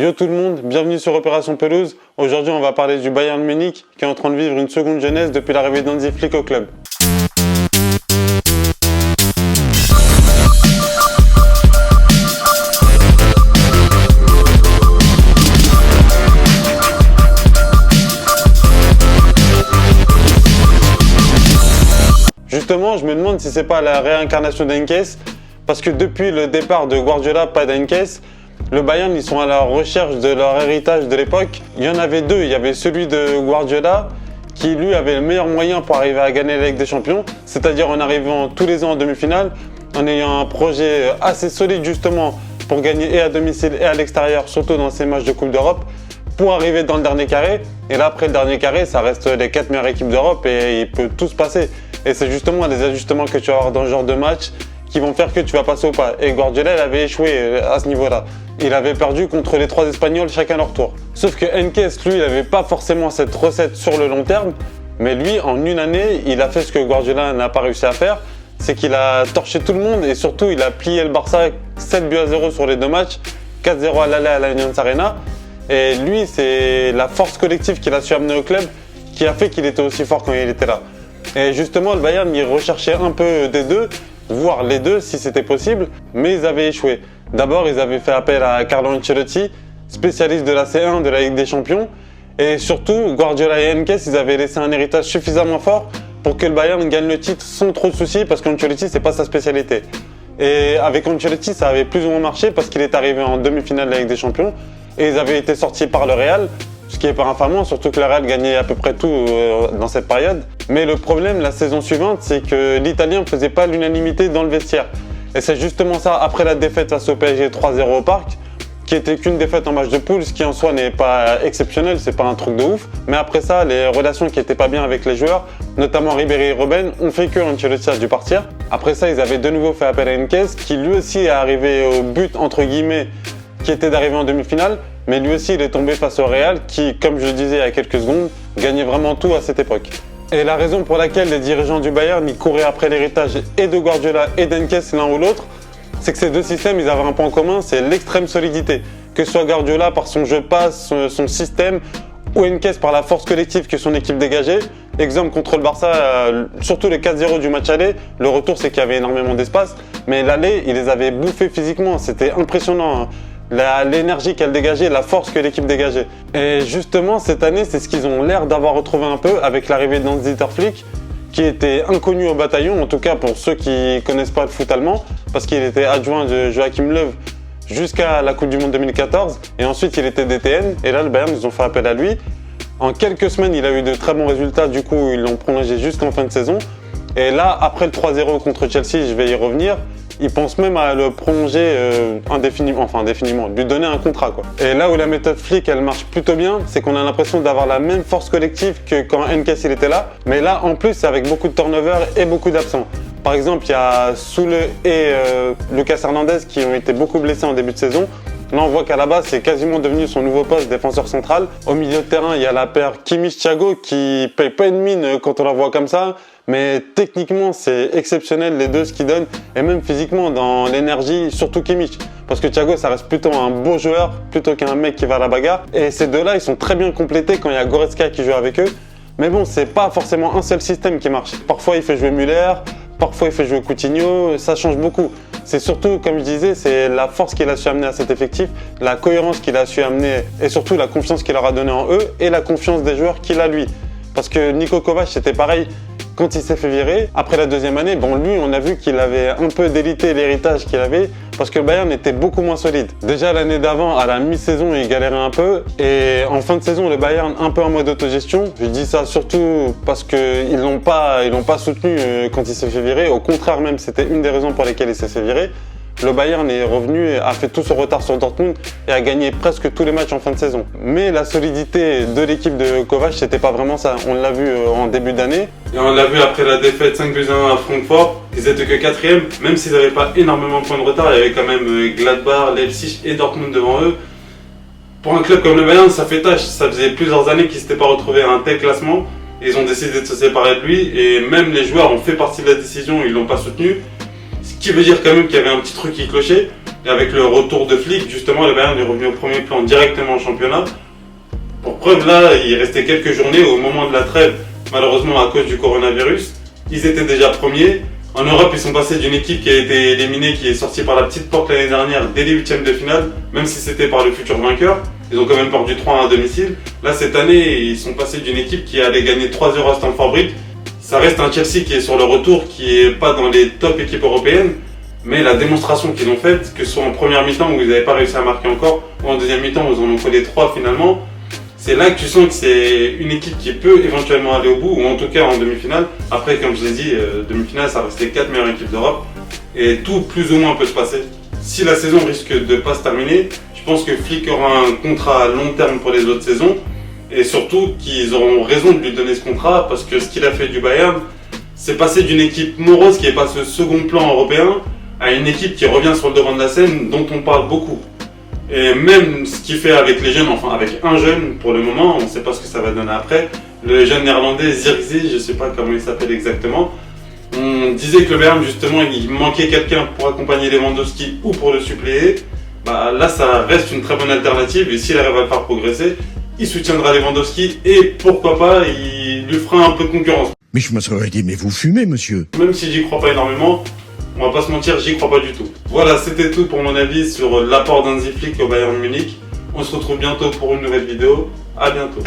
Yo tout le monde, bienvenue sur Opération Pelouse. Aujourd'hui on va parler du Bayern Munich qui est en train de vivre une seconde jeunesse depuis l'arrivée d'Hansi Flick au club. Justement, je me demande si c'est pas la réincarnation d'Heynckes, parce que depuis le départ de Guardiola, pas d'Heynckes, le Bayern, ils sont à la recherche de leur héritage de l'époque. Il y en avait deux. Il y avait celui de Guardiola, qui lui avait le meilleur moyen pour arriver à gagner la Ligue des Champions, c'est-à-dire en arrivant tous les ans en demi-finale, en ayant un projet assez solide justement pour gagner et à domicile et à l'extérieur, surtout dans ces matchs de Coupe d'Europe, pour arriver dans le dernier carré. Et là, après le dernier carré, ça reste les 4 meilleures équipes d'Europe et il peut tout se passer. Et c'est justement les ajustements que tu vas avoir dans ce genre de match qui vont faire que tu vas passer au pas. Et Guardiola, il avait échoué à ce niveau-là. Il avait perdu contre les 3 Espagnols chacun leur tour. Sauf que Heynckes, lui, il n'avait pas forcément cette recette sur le long terme. Mais lui, en une année, il a fait ce que Guardiola n'a pas réussi à faire. C'est qu'il a torché tout le monde et surtout, il a plié le Barça 7-0 sur les 2 matchs, 4-0 à l'aller à l'Allianz Arena. Et lui, c'est la force collective qu'il a su amener au club qui a fait qu'il était aussi fort quand il était là. Et justement, le Bayern, il recherchait un peu des deux, voire les deux si c'était possible, mais ils avaient échoué. D'abord, ils avaient fait appel à Carlo Ancelotti, spécialiste de la C1 de la Ligue des Champions. Et surtout, Guardiola et Heynckes, ils avaient laissé un héritage suffisamment fort pour que le Bayern gagne le titre sans trop de soucis, parce qu'Ancelotti, c'est pas sa spécialité. Et avec Ancelotti, ça avait plus ou moins marché parce qu'il est arrivé en demi-finale de la Ligue des Champions et ils avaient été sortis par le Real, ce qui est pas infamant, surtout que le Real gagnait à peu près tout dans cette période. Mais le problème, la saison suivante, c'est que l'Italien ne faisait pas l'unanimité dans le vestiaire. Et c'est justement ça, après la défaite face au PSG 3-0 au Parc, qui était qu'une défaite en match de poule, ce qui en soi n'est pas exceptionnel, c'est pas un truc de ouf. Mais après ça, les relations qui étaient pas bien avec les joueurs, notamment Ribéry et Robben, ont fait que Ancelotti a dû partir. Après ça, ils avaient de nouveau fait appel à Heynckes, qui lui aussi est arrivé au but, entre guillemets, qui était d'arriver en demi-finale. Mais lui aussi, il est tombé face au Real, qui, comme je le disais il y a quelques secondes, gagnait vraiment tout à cette époque. Et la raison pour laquelle les dirigeants du Bayern y couraient après l'héritage et de Guardiola et d'Heynckes l'un ou l'autre, c'est que ces deux systèmes, ils avaient un point commun, c'est l'extrême solidité. Que ce soit Guardiola par son jeu de passe, son système, ou Heynckes par la force collective que son équipe dégageait. Exemple contre le Barça, surtout les 4-0 du match aller, le retour c'est qu'il y avait énormément d'espace, mais l'aller, il les avait bouffés physiquement, c'était impressionnant. L'énergie qu'elle dégageait, la force que l'équipe dégageait. Et justement, cette année, c'est ce qu'ils ont l'air d'avoir retrouvé un peu avec l'arrivée d'Hansi Flick, qui était inconnu au bataillon, en tout cas pour ceux qui connaissent pas le foot allemand, parce qu'il était adjoint de Joachim Löw jusqu'à la Coupe du Monde 2014, et ensuite il était DTN, et là le Bayern, ils ont fait appel à lui. En quelques semaines, il a eu de très bons résultats, du coup ils l'ont prolongé jusqu'en fin de saison. Et là, après le 3-0 contre Chelsea, je vais y revenir, ils pensent même à le prolonger indéfiniment, lui donner un contrat quoi. Et là où la méthode Flick elle marche plutôt bien, c'est qu'on a l'impression d'avoir la même force collective que quand Heynckes il était là, mais là en plus c'est avec beaucoup de turnover et beaucoup d'absents. Par exemple, il y a Soule et Lucas Hernandez qui ont été beaucoup blessés en début de saison. Là, on voit qu'à la base, c'est quasiment devenu son nouveau poste, défenseur central. Au milieu de terrain, il y a la paire Kimmich-Thiago qui paye pas une mine quand on la voit comme ça. Mais techniquement, c'est exceptionnel les deux ce qu'ils donnent. Et même physiquement, dans l'énergie, surtout Kimmich. Parce que Thiago, ça reste plutôt un beau joueur, plutôt qu'un mec qui va à la bagarre. Et ces deux-là, ils sont très bien complétés quand il y a Goretzka qui joue avec eux. Mais bon, c'est pas forcément un seul système qui marche. Parfois, il fait jouer Müller. Parfois, il fait jouer Coutinho. Ça change beaucoup. C'est surtout, comme je disais, c'est la force qu'il a su amener à cet effectif, la cohérence qu'il a su amener et surtout la confiance qu'il leur a donnée en eux et la confiance des joueurs qu'il a lui. Parce que Niko Kovac, c'était pareil quand il s'est fait virer. Après la deuxième année, bon, lui, on a vu qu'il avait un peu délité l'héritage qu'il avait parce que le Bayern était beaucoup moins solide. Déjà l'année d'avant, à la mi-saison, il galérait un peu et en fin de saison, le Bayern un peu en mode autogestion. Je dis ça surtout parce qu'ils l'ont pas soutenu quand il s'est fait virer. Au contraire même, c'était une des raisons pour lesquelles il s'est fait virer. Le Bayern est revenu, a fait tout son retard sur Dortmund et a gagné presque tous les matchs en fin de saison. Mais la solidité de l'équipe de Kovac, c'était pas vraiment ça. On l'a vu en début d'année. Et on l'a vu après la défaite 5-1 à Francfort, ils étaient que 4e, même s'ils n'avaient pas énormément de points de retard, il y avait quand même Gladbach, Leipzig et Dortmund devant eux. Pour un club comme le Bayern, ça fait tâche, ça faisait plusieurs années qu'ils ne s'étaient pas retrouvés à un tel classement. Ils ont décidé de se séparer de lui et même les joueurs ont fait partie de la décision, ils ne l'ont pas soutenu. Ce qui veut dire quand même qu'il y avait un petit truc qui clochait. Et avec le retour de Flick, justement, le Bayern est revenu au premier plan directement en championnat. Pour preuve, là, il restait quelques journées au moment de la trêve, malheureusement à cause du coronavirus. Ils étaient déjà premiers. En Europe, ils sont passés d'une équipe qui a été éliminée, qui est sortie par la petite porte l'année dernière dès les huitièmes de finale, même si c'était par le futur vainqueur. Ils ont quand même perdu 3-1 à domicile. Là, cette année, ils sont passés d'une équipe qui allait gagner 3-0 à Stamford Bridge. Ça reste un Chelsea qui est sur le retour, qui est pas dans les top équipes européennes. Mais la démonstration qu'ils ont faite, que ce soit en première mi-temps où ils n'avaient pas réussi à marquer encore, ou en deuxième mi-temps où ils en ont collé 3 finalement, c'est là que tu sens que c'est une équipe qui peut éventuellement aller au bout, ou en tout cas en demi-finale. Après, comme je l'ai dit, demi-finale, ça reste les 4 meilleures équipes d'Europe. Et tout plus ou moins peut se passer. Si la saison risque de ne pas se terminer, je pense que Flick aura un contrat à long terme pour les autres saisons. Et surtout qu'ils auront raison de lui donner ce contrat, parce que ce qu'il a fait du Bayern, c'est passer d'une équipe morose qui est passée au second plan européen à une équipe qui revient sur le devant de la scène, dont on parle beaucoup. Et même ce qu'il fait avec les jeunes, enfin avec un jeune pour le moment, on ne sait pas ce que ça va donner après, le jeune néerlandais Zirkzee, je ne sais pas comment il s'appelle exactement. On disait que le Bayern, justement, il manquait quelqu'un pour accompagner Lewandowski ou pour le suppléer. Bah, là, ça reste une très bonne alternative, et s'il arrive à le faire progresser, il soutiendra Lewandowski et pourquoi pas, il lui fera un peu de concurrence. Mais je me serais dit, mais vous fumez, monsieur. Même si j'y crois pas énormément, on va pas se mentir, j'y crois pas du tout. Voilà, c'était tout pour mon avis sur l'apport d'Hansi Flick au Bayern Munich. On se retrouve bientôt pour une nouvelle vidéo. À bientôt.